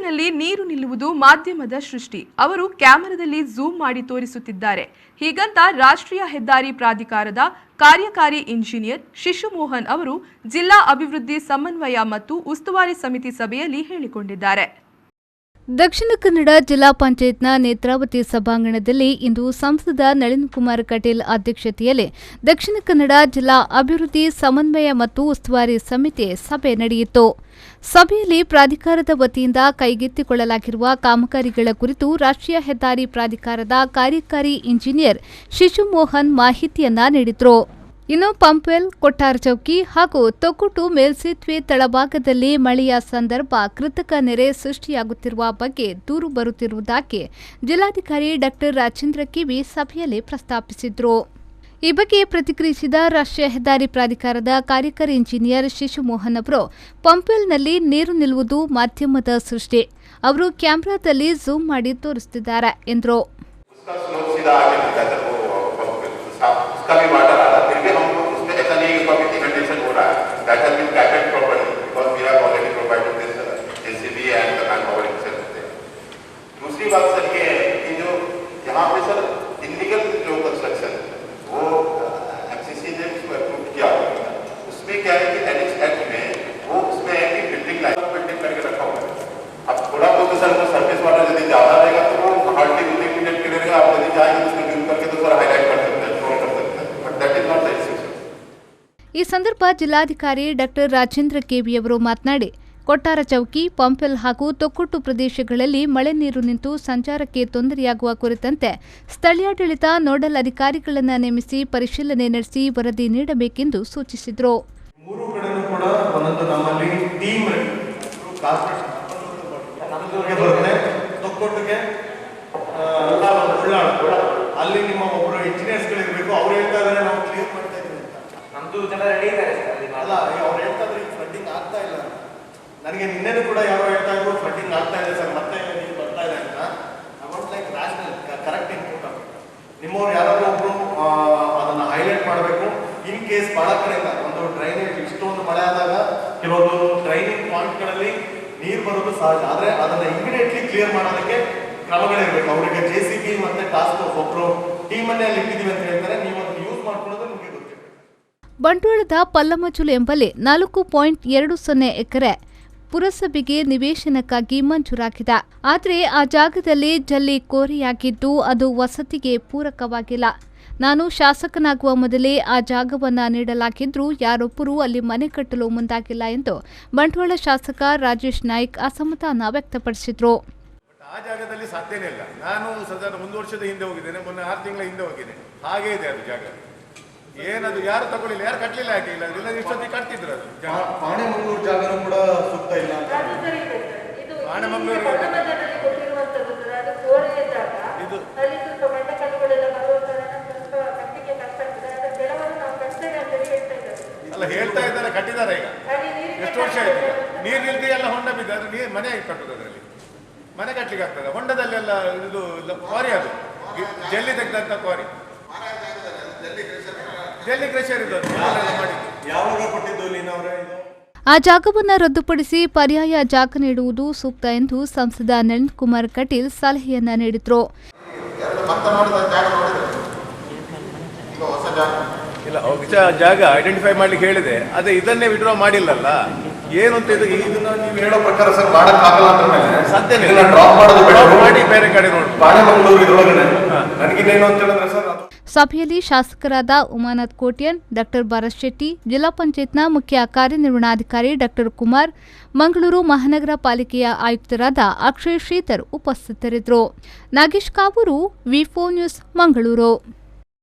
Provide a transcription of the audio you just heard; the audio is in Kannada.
ಪಂಪ್ವೆಲ್ನಲ್ಲಿ ನೀರು ನಿಲ್ಲುವುದು ಮಾಧ್ಯಮದ ಸೃಷ್ಟಿ. ಅವರು ಕ್ಯಾಮೆರಾದಲ್ಲಿ ಝೂಮ್ ಮಾಡಿ ತೋರಿಸುತ್ತಿದ್ದಾರೆ. ಹೀಗಂತ ರಾಷ್ಟ್ರೀಯ ಹೆದ್ದಾರಿ ಪ್ರಾಧಿಕಾರದ ಕಾರ್ಯಕಾರಿ ಇಂಜಿನಿಯರ್ ಶಿಶು ಮೋಹನ್ ಅವರು ಜಿಲ್ಲಾ ಅಭಿವೃದ್ಧಿ ಸಮನ್ವಯ ಮತ್ತು ಉಸ್ತುವಾರಿ ಸಮಿತಿ ಸಭೆಯಲ್ಲಿ ಹೇಳಿಕೊಂಡಿದ್ದಾರೆ. ದಕ್ಷಿಣ ಕನ್ನಡ ಜಿಲ್ಲಾ ಪಂಚಾಯತ್ನ ನೇತ್ರಾವತಿ ಸಭಾಂಗಣದಲ್ಲಿ ಇಂದು ಸಂಸದ ನಳಿನ್ ಕುಮಾರ್ ಕಟೀಲ್ ಅಧ್ಯಕ್ಷತೆಯಲ್ಲಿ ದಕ್ಷಿಣ ಕನ್ನಡ ಜಿಲ್ಲಾ ಅಭಿವೃದ್ಧಿ ಸಮನ್ವಯ ಮತ್ತು ಉಸ್ತುವಾರಿ ಸಮಿತಿ ಸಭೆ ನಡೆಯಿತು. ಸಭೆಯಲ್ಲಿ ಪ್ರಾಧಿಕಾರದ ವತಿಯಿಂದ ಕೈಗೆತ್ತಿಕೊಳ್ಳಲಾಗಿರುವ ಕಾಮಗಾರಿಗಳ ಕುರಿತು ರಾಷ್ಟ್ರೀಯ ಹೆದ್ದಾರಿ ಪ್ರಾಧಿಕಾರದ ಕಾರ್ಯಕಾರಿ ಇಂಜಿನಿಯರ್ ಶಿಶು ಮೋಹನ್ ಮಾಹಿತಿಯನ್ನ ನೀಡಿದರು. ಇನ್ನು ಪಂಪ್ವೆಲ್, ಕೊಟ್ಟಾರಚೌಕಿ ಹಾಗೂ ತೊಕ್ಕುಟು ಮೇಲ್ಸೇತುವೆ ತಳಭಾಗದಲ್ಲಿ ಮಳೆಯ ಸಂದರ್ಭ ಕೃತಕ ನೆರೆ ಸೃಷ್ಟಿಯಾಗುತ್ತಿರುವ ಬಗ್ಗೆ ದೂರು ಬರುತ್ತಿರುವುದಾಗಿ ಜಿಲ್ಲಾಧಿಕಾರಿ ಡಾ ರಾಜೇಂದ್ರ ಕಿವಿ ಸಭೆಯಲ್ಲಿ ಪ್ರಸ್ತಾಪಿಸಿದರು. ಈ ಬಗ್ಗೆ ಪ್ರತಿಕ್ರಿಯಿಸಿದ ರಾಷ್ಟ್ರೀಯ ಹೆದ್ದಾರಿ ಪ್ರಾಧಿಕಾರದ ಕಾರ್ಯಕಾರಿ ಇಂಜಿನಿಯರ್ ಶಿಶು ಮೋಹನ್ ಅವರು, ಪಂಪ್ವೆಲ್ನಲ್ಲಿ ನೀರು ನಿಲ್ಲುವುದು ಮಾಧ್ಯಮದ ಸೃಷ್ಟಿ. ಅವರು ಕ್ಯಾಮೆರಾದಲ್ಲಿ ಝೂಮ್ ಮಾಡಿ ತೋರಿಸುತ್ತಿದ್ದಾರೆ ಎಂದರು. दूसरी बात सर ये है कि जो यहाँ पे सर इलीगल जो कंस्ट्रक्शन वो एमसीसी ने उसको अप्रूव किया, उसमें क्या है कि एनएच एक्ट में वो उसमें है कि बिल्डिंग लाइन बिल्डिंग करके रखा हुआ है. अब थोड़ा बहुत तो सर सर्विस वाटर यदि ज़्यादा रहेगा तो वो हार्डली 2 मिनट के रहेगा. आप यदि जाएंगे तो उसमें जूम करके तो सर हाईलाइट कर सकते हैं, ड्रॉ कर सकते हैं, but that is not the issue. ಈ ಸಂದರ್ಭ ಜಿಲ್ಲಾಧಿಕಾರಿ ಡಾ ರಾಜೇಂದ್ರ ಕೆವಿ ಅವರು ಮಾತನಾಡಿ, ಕೊಟ್ಟಾರಚೌಕಿ, ಪಂಪ್ವೆಲ್ ಹಾಗೂ ತೊಕ್ಕುಟು ಪ್ರದೇಶಗಳಲ್ಲಿ ಮಳೆ ನೀರು ನಿಂತು ಸಂಚಾರಕ್ಕೆ ತೊಂದರೆಯಾಗುವ ಕುರಿತಂತೆ ಸ್ಥಳೀಯಾಡಳಿತ ನೋಡಲ್ ಅಧಿಕಾರಿಗಳನ್ನು ನೇಮಿಸಿ ಪರಿಶೀಲನೆ ನಡೆಸಿ ವರದಿ ನೀಡಬೇಕೆಂದು ಸೂಚಿಸಿದರು. ಮೂರು ಕಡೆನೂ ಕೂಡ ಒಂದೊಂದು ನಮ್ಮಲ್ಲಿ ಟೀಮ್ ಬರುತ್ತೆ. ತೊಕ್ಕುಟಿಗೆ ಅಲ್ಲಿ ನಿಮ್ಮ ಒಬ್ಬರು ಇಂಜಿನಿಯರ್ಸ್ಗಳು ಇರಬೇಕು. ಅವ್ರು ಹೇಳ್ತಾ ಇದ್ದಾರೆ ನಾವು ಕ್ಲಿಯರ್ ಮಾಡ್ತಾ ಇದ್ದೀವಿ ಅಂತ. ನಮ್ದು ಜನ ರೆಡಿ ಇದ್ದಾರೆ ಅಲ್ಲ, ಅವ್ರು ಹೇಳ್ತಾ ಇದ್ರೆ ಫ್ಲಡ್ಡಿಂಗ್ ಆಗ್ತಾ ಇಲ್ಲ. ನನಗೆ ನಿನ್ನೆನೂ ಕೂಡ ಯಾರೋ ಹೇಳ್ತಾ ಇದ್ರು ಫ್ಲಡ್ಡಿಂಗ್ ಆಗ್ತಾ ಇದೆ ಸರ್, ಮತ್ತೆ ನೀರು ಬರ್ತಾ ಇದೆ ಅಂತ. I want like rational correct input ಆಗಬೇಕು. ನಿಮ್ಮವ್ರು ಯಾರಾದ್ರೂ ಒಬ್ರು ಅದನ್ನ ಹೈಲೈಟ್ ಮಾಡಬೇಕು. ಇನ್ ಕೇಸ್ ಬಹಳ ಕಡೆಯಿಂದ ಒಂದು ಡ್ರೈನೇಜ್ ಇಷ್ಟೊಂದು ಮಳೆ ಆದಾಗ ಕೆಲವೊಂದು ಡ್ರೈನಿಂಗ್ ಪಾಯಿಂಟ್ಗಳಲ್ಲಿ ನೀರು ಬರೋದು ಸಹಜ, ಆದರೆ ಅದನ್ನ ಇಮಿಡಿಯೇಟ್ಲಿ ಕ್ಲಿಯರ್ ಮಾಡೋದಕ್ಕೆ ಕ್ರಮಗಳಿರ್ಬೇಕು. ಅವರಿಗೆ JCB ಮತ್ತೆ ಟಾಸ್ಕ್ ಫೋರ್ಸ್ ಒಬ್ರು ಟೀಮನ್ನೇ ಅಲ್ಲಿ ಇಟ್ಟಿದ್ದೀವಿ ಅಂತ ಹೇಳ್ತಾರೆ. ನೀವು ಅದನ್ನು ಯೂಸ್ ಮಾಡ್ಕೊಳ್ಳೋದು ನಿಮಗೆ ಗೊತ್ತಿದೆ. ಬಂಟ್ವಾಳದ ಪಲ್ಲಮಚುಲು ಎಂಬಲ್ಲಿ 4.20 ಎಕರೆ ಪುರಸಭೆಗೆ ನಿವೇಶನಕ್ಕಾಗಿ ಮಂಜೂರಾಗಿದೆ. ಆದರೆ ಆ ಜಾಗದಲ್ಲಿ ಜಲ್ಲಿ ಕೋರೆಯಾಗಿದ್ದು ಅದು ವಸತಿಗೆ ಪೂರಕವಾಗಿಲ್ಲ. ನಾನು ಶಾಸಕನಾಗುವ ಮೊದಲೇ ಆ ಜಾಗವನ್ನ ನೀಡಲಾಗಿದ್ರೂ ಯಾರೊಬ್ಬರೂ ಅಲ್ಲಿ ಮನೆ ಕಟ್ಟಲು ಮುಂದಾಗಿಲ್ಲ ಎಂದು ಬಂಟ್ವಾಳ ಶಾಸಕ ರಾಜೇಶ್ ನಾಯ್ಕ್ ಅಸಮಾಧಾನ ವ್ಯಕ್ತಪಡಿಸಿದರು. ಆ ಜಾಗದಲ್ಲಿ ಸಾಧ್ಯನೇ ಇಲ್ಲ. ನಾನು ಸಾಧಾರಣ 1 ವರ್ಷದ ಹಿಂದೆ ಹೋಗಿದ್ದೇನೆ, ಮೊನ್ನೆ 6 ತಿಂಗಳ ಹಿಂದೆ ಹೋಗಿದ್ದೇನೆ. ಹಾಗೇ ಇದೆ ಅದು ಜಾಗ. ಏನದು ಯಾರು ತಗೊಳ್ಳಿಲ್ಲ, ಯಾರು ಕಟ್ಟಲಿಲ್ಲ, ಹಾಗೆ ಇಲ್ಲ. ಇಲ್ಲ ಇಷ್ಟೊತ್ತಿಗೆ ಕಟ್ತಿದ್ರು. ಅದು ಪಾಣೆಮಂಗಳೂರು ಜಾಗನೂ ಕೂಡ ಸೂಕ್ತ ಇಲ್ಲ. ಪಾಣೆಮಂಗಳೂರು ಇದು ಅಲ್ಲ ಹೇಳ್ತಾ ಇದ್ದಾರೆ, ಕಟ್ಟಿದ್ದಾರೆ. ಈಗ ಎಷ್ಟು ವರ್ಷ ಆಯ್ತು ನೀರು ನಿಲ್ದಿ ಎಲ್ಲ ಹೊಂಡ ಬಿದ್ದರೆ ನೀರು ಮನೆ ಕಟ್ಟುದು. ಅದರಲ್ಲಿ ಮನೆ ಕಟ್ಟಲಿಕ್ಕೆ ಆಗ್ತದೆ. ಹೊಂಡದಲ್ಲೆಲ್ಲ ಇದು ಕ್ವಾರಿ, ಅದು ಜಲ್ಲಿ ತೆಗೆದಂತ ಕ್ವಾರಿ, ಜಲ್ಲಿ ಕ್ರೆಷರ್ ಇದು ಮಾಡಿ ಯಾವಾಗ ಕೊಟ್ಟಿದ್ದು ಲೀನವರೇ. ಆ ಜಾಗವನ್ನು ರದ್ದುಪಡಿಸಿ ಪರ್ಯಾಯ ಜಾಗ ನೀಡುವುದು ಸೂಕ್ತ ಎಂದು ಸಂಸದ ನಳಿನ್ ಕುಮಾರ್ ಕಟೀಲ್ ಸಲಹೆಯನ್ನ ನೀಡಿದರು. ಇಲ್ಲ, ಜಾಗ ಐಡೆಂಟಿಫೈ ಮಾಡ್ಲಿಕ್ಕೆ ಹೇಳಿದೆ, ಅದೇ ಇದನ್ನೇ ವಿಡ್ರಾ ಮಾಡಿಲ್ಲಲ್ಲ. ಏನು ಅಂತ ಇದನ್ನ ನೀವು ಹೇಳೋ ಪ್ರಕಾರ ಸರ್ ಮಾಡಕ್ಕಾಗಲ್ಲ ಅಂತ ಮೇಲೆ ಸದ್ಯನೇ ಡ್ರಾಪ್ ಮಾಡೋದು ಮಾಡಿ ಬೇರೆ ಕಡೆ ನೋಡಿ. ಪಾಣೆಮಂಗಳೂರು ಇದ್ರೊಳಗಡೆ ನನಗಿನ್ನೇನು ಅಂತ ಹೇಳಿದ್ರೆ ಸರ್. ಸಭೆಯಲ್ಲಿ ಶಾಸಕರಾದ ಉಮಾನಾಥ್ ಕೋಟ್ಯನ್, ಡಾ ಭರತ್ ಶೆಟ್ಟಿ, ಜಿಲ್ಲಾ ಪಂಚಾಯತ್ನ ಮುಖ್ಯ ಕಾರ್ಯನಿರ್ವಹಣಾಧಿಕಾರಿ ಡಾ ಕುಮಾರ್, ಮಂಗಳೂರು ಮಹಾನಗರ ಪಾಲಿಕೆಯ ಆಯುಕ್ತರಾದ ಅಕ್ಷಯ್ ಶ್ರೀಧರ್ ಉಪಸ್ಥಿತರಿದ್ದರು. ನಾಗೇಶ್ ಕಾವೂರು, ವಿ4 ನ್ಯೂಸ್, ಮಂಗಳೂರು.